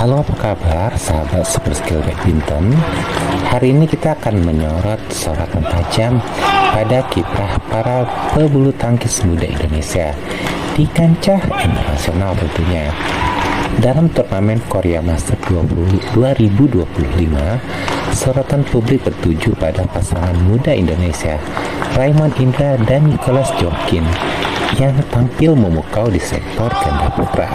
Halo, apa kabar sahabat Super Skill Badminton? Hari ini kita akan menyorot sorotan tajam pada kiprah para pebulu tangkis muda Indonesia di kancah internasional tentunya. Dalam turnamen Korea Master 2025, sorotan publik bertuju pada pasangan muda Indonesia Raimon Indra dan Nicholas Jokin yang tampil memukau di sektor ganda putra.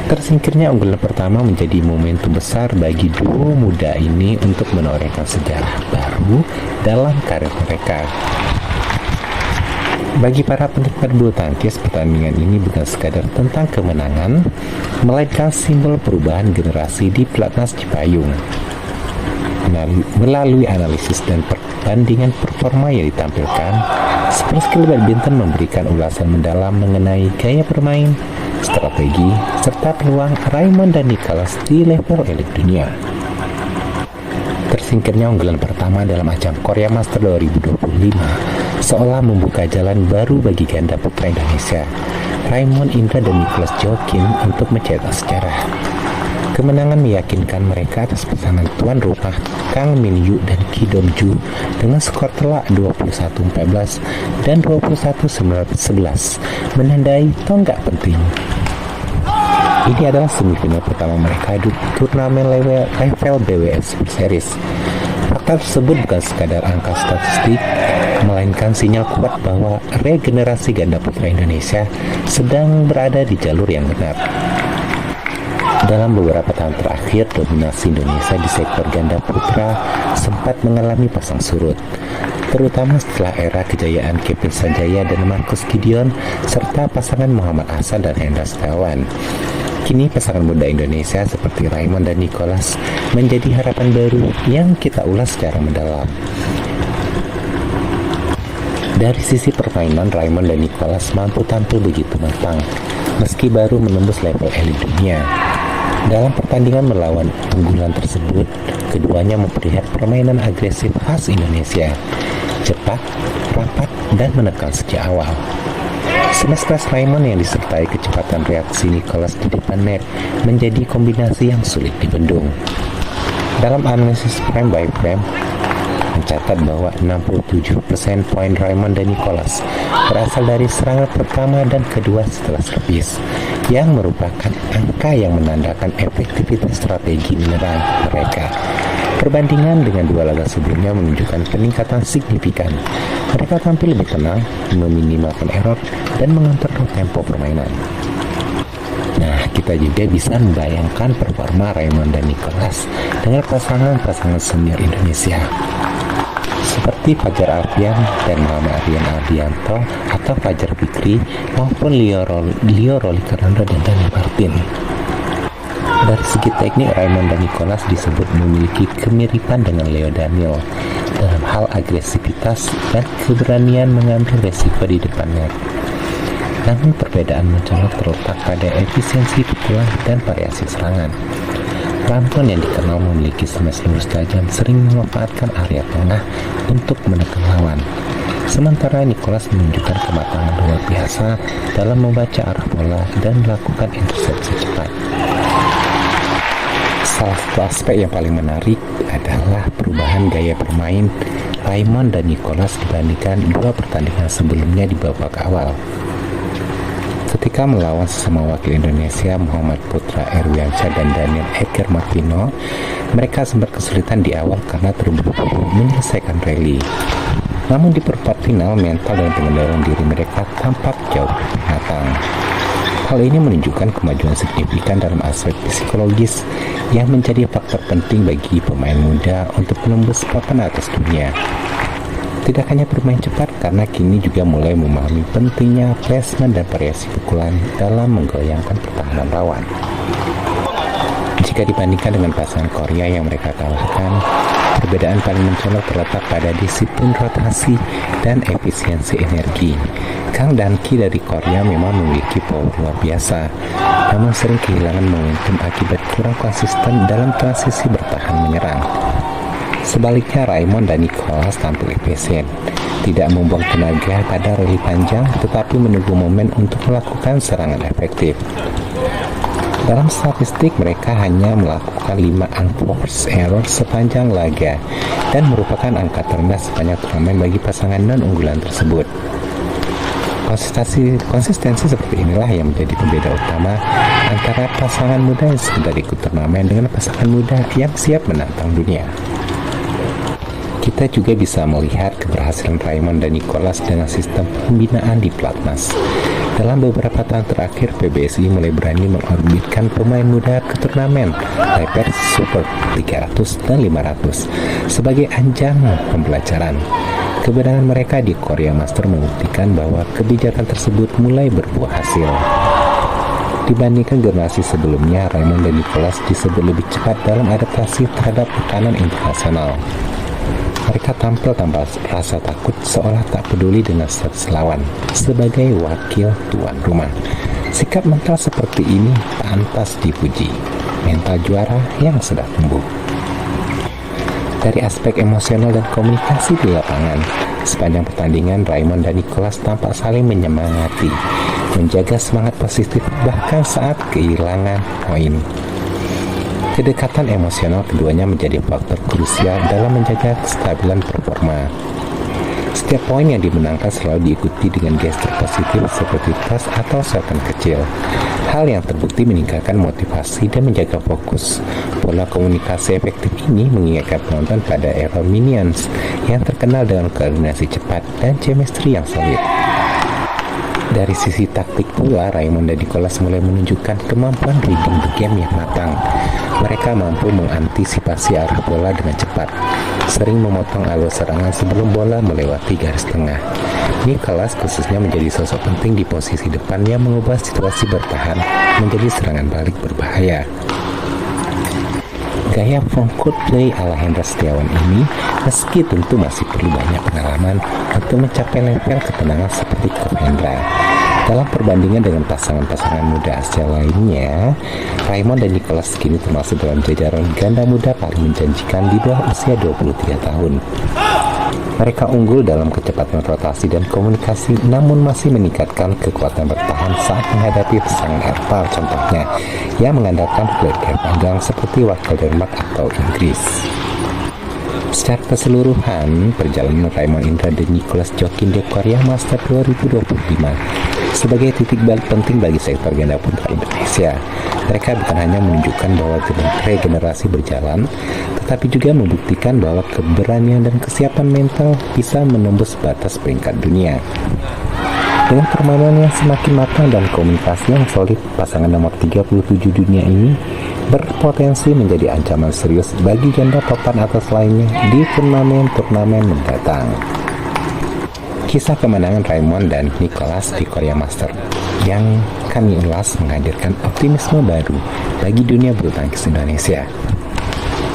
Tersingkirnya unggulan pertama menjadi momentum besar bagi duo muda ini untuk menorehkan sejarah baru dalam karir mereka. Bagi para penikmat bulu tangkis, pertandingan ini bukan sekadar tentang kemenangan, melainkan simbol perubahan generasi di Pelatnas Cipayung. Melalui analisis dan perbandingan performa yang ditampilkan, Super Skill Badminton memberikan ulasan mendalam mengenai gaya bermain, strategi, serta peluang Raimon dan Nicholas di level elit dunia. Tersingkirnya unggulan pertama dalam ajang Korea Master 2025 seolah membuka jalan baru bagi ganda putra Indonesia, Raimon Indra dan Nicholas Jokin untuk mencetak sejarah. Kemenangan meyakinkan mereka atas pasangan tuan rumah Kang Min Yu dan Ki Dong Ju dengan skor telak 21-14 dan 21-11 menandai tonggak penting. Ini adalah semifinal pertama mereka di turnamen level BWF Super Series. Fakta tersebut bukan sekadar angka statistik, melainkan sinyal kuat bahwa regenerasi ganda putra Indonesia sedang berada di jalur yang benar. Dalam beberapa tahun terakhir, dominasi Indonesia di sektor ganda putra sempat mengalami pasang surut, terutama setelah era kejayaan Kevin Sanjaya dan Marcus Gideon, serta pasangan Muhammad Ahsan dan Hendra Setiawan. Kini pasangan muda Indonesia seperti Raimon dan Nicholas menjadi harapan baru yang kita ulas secara mendalam. Dari sisi permainan, Raimon dan Nicholas mampu tampil begitu matang, meski baru menembus level elit dunia. Dalam pertandingan melawan unggulan tersebut, keduanya memperlihat permainan agresif khas Indonesia, cepat, rapat, dan menekan sejak awal. Smash keras Raimon yang disertai kecepatan reaksi Nicholas di depan net menjadi kombinasi yang sulit dibendung. Dalam analisis frame by frame, mencatat bahwa 67% poin Raimon dan Nicholas berasal dari serangan pertama dan kedua setelah servis, yang merupakan angka yang menandakan efektivitas strategi menyerang mereka. Perbandingan dengan dua laga sebelumnya menunjukkan peningkatan signifikan. Mereka tampil lebih tenang, meminimalkan error, dan mengontrol tempo permainan. Nah, kita juga bisa membayangkan performa Raimon dan Nicholas dengan pasangan-pasangan senior Indonesia seperti Fajar Alfian dan Muhammad Aryan Ardianto, atau Fajar Fikri maupun Leo Roli Karnando dan Dani Martin. Dari segi teknik, Raimon dan Nicholas disebut memiliki kemiripan dengan Leo Daniel dalam hal agresivitas dan keberanian mengambil resiko di depan net. Namun perbedaan mencolok terletak pada efisiensi pukulan dan variasi serangan. Raimon yang dikenal memiliki smash lurus tajam sering memanfaatkan area tengah untuk menekan lawan. Sementara Nicholas menunjukkan kematangan luar biasa dalam membaca arah bola dan melakukan intersepsi cepat. Salah satu aspek yang paling menarik adalah perubahan gaya bermain Raimon dan Nicholas dibandingkan dua pertandingan sebelumnya di babak awal. Ketika melawan sesama wakil Indonesia Muhammad Putra Erwiansyah dan Daniel Edgar Martino, mereka sempat kesulitan di awal karena terburu-buru menyelesaikan rally. Namun di perempat final, mental dan pengendalian diri mereka tampak jauh lebih matang. Hal ini menunjukkan kemajuan signifikan dalam aspek psikologis yang menjadi faktor penting bagi pemain muda untuk menembus papan atas dunia. Tidak hanya bermain cepat, karena kini juga mulai memahami pentingnya placement dan variasi pukulan dalam menggoyangkan pertahanan lawan. Jika dibandingkan dengan pasangan Korea yang mereka kalahkan, perbedaan paling mencolok terletak pada disiplin rotasi dan efisiensi energi. Kang dan Ki dari Korea memang memiliki power luar biasa, namun sering kehilangan momentum akibat kurang konsisten dalam transisi bertahan menyerang. Sebaliknya, Raimon dan Nicholas tampil efisien, tidak membuang tenaga pada rally panjang, tetapi menunggu momen untuk melakukan serangan efektif. Dalam statistik, mereka hanya melakukan 5 unforced error sepanjang laga dan merupakan angka terendah sepanjang turnamen bagi pasangan non-unggulan tersebut. Konsistensi seperti inilah yang menjadi pembeda utama antara pasangan muda yang sekedar ikut turnamen dengan pasangan muda yang siap menantang dunia. Kita juga bisa melihat keberhasilan Raymond dan Nicholas dengan sistem pembinaan di Platnas. Dalam beberapa tahun terakhir, PBSI mulai berani mengorbitkan pemain muda ke turnamen Taipei Super 300 dan 500 sebagai ajang pembelajaran. Keberadaan mereka di Korea Master membuktikan bahwa kebijakan tersebut mulai berbuah hasil. Dibandingkan generasi sebelumnya, Raymond dan Nicholas disebut lebih cepat dalam adaptasi terhadap tekanan internasional. Mereka tampil tanpa rasa takut, seolah tak peduli dengan status lawan sebagai wakil tuan rumah. Sikap mental seperti ini pantas dipuji. Mental juara yang sedang tumbuh. Dari aspek emosional dan komunikasi di lapangan, sepanjang pertandingan Raymond dan Nicholas tampak saling menyemangati, menjaga semangat positif bahkan saat kehilangan poin. Kedekatan emosional keduanya menjadi faktor krusial dalam menjaga kestabilan performa. Setiap poin yang dimenangkan selalu diikuti dengan gestur positif seperti tos atau shotgun kecil. Hal yang terbukti meningkatkan motivasi dan menjaga fokus. Pola komunikasi efektif ini mengingatkan penonton pada era Minions yang terkenal dengan koordinasi cepat dan chemistry yang solid. Dari sisi taktik pula, Raymond dan Nicholas mulai menunjukkan kemampuan reading the game yang matang. Mereka mampu mengantisipasi arah bola dengan cepat, sering memotong alur serangan sebelum bola melewati garis tengah. Nicholas khususnya menjadi sosok penting di posisi depan yang mengubah situasi bertahan menjadi serangan balik berbahaya. Gaya front-court play ala Hendra Setiawan ini meski tentu masih perlu banyak pengalaman untuk mencapai level ketenangan seperti Coach Hendra. Dalam perbandingan dengan pasangan-pasangan muda Asia lainnya, Raymond dan Nicholas kini termasuk dalam jajaran ganda muda paling menjanjikan di bawah usia 23 tahun. Mereka unggul dalam kecepatan rotasi dan komunikasi, namun masih meningkatkan kekuatan bertahan saat menghadapi pasangan Erpal contohnya, yang mengandalkan player panggang seperti wakil Denmark atau Inggris. Secara keseluruhan, perjalanan Raymond Indra dan Nicholas Jokin di Korea Master 2025 sebagai titik balik penting bagi sektor ganda putra Indonesia. Mereka bukan hanya menunjukkan bahwa regenerasi berjalan, tetapi juga membuktikan bahwa keberanian dan kesiapan mental bisa menembus batas peringkat dunia. Dengan permainan yang semakin matang dan komunikasi yang solid, pasangan nomor 37 dunia ini berpotensi menjadi ancaman serius bagi ganda papan atas lainnya di turnamen-turnamen mendatang. Kisah kemenangan Raymond dan Nicholas di Korea Master yang kami ulas menghadirkan optimisme baru bagi dunia bulu tangkis Indonesia.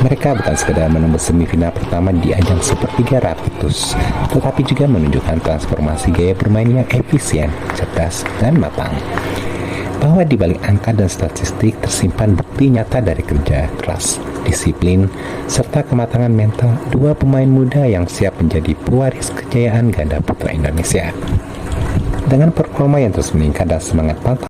Mereka bukan sekedar menembus semifinal pertama di ajang Super 300, tetapi juga menunjukkan transformasi gaya bermain yang efisien, cerdas, dan matang. Bahwa di balik angka dan statistik tersimpan bukti nyata dari kerja keras, disiplin, serta kematangan mental dua pemain muda yang siap menjadi pewaris kejayaan ganda putra Indonesia. Dengan performa yang terus meningkat dan semangat pantang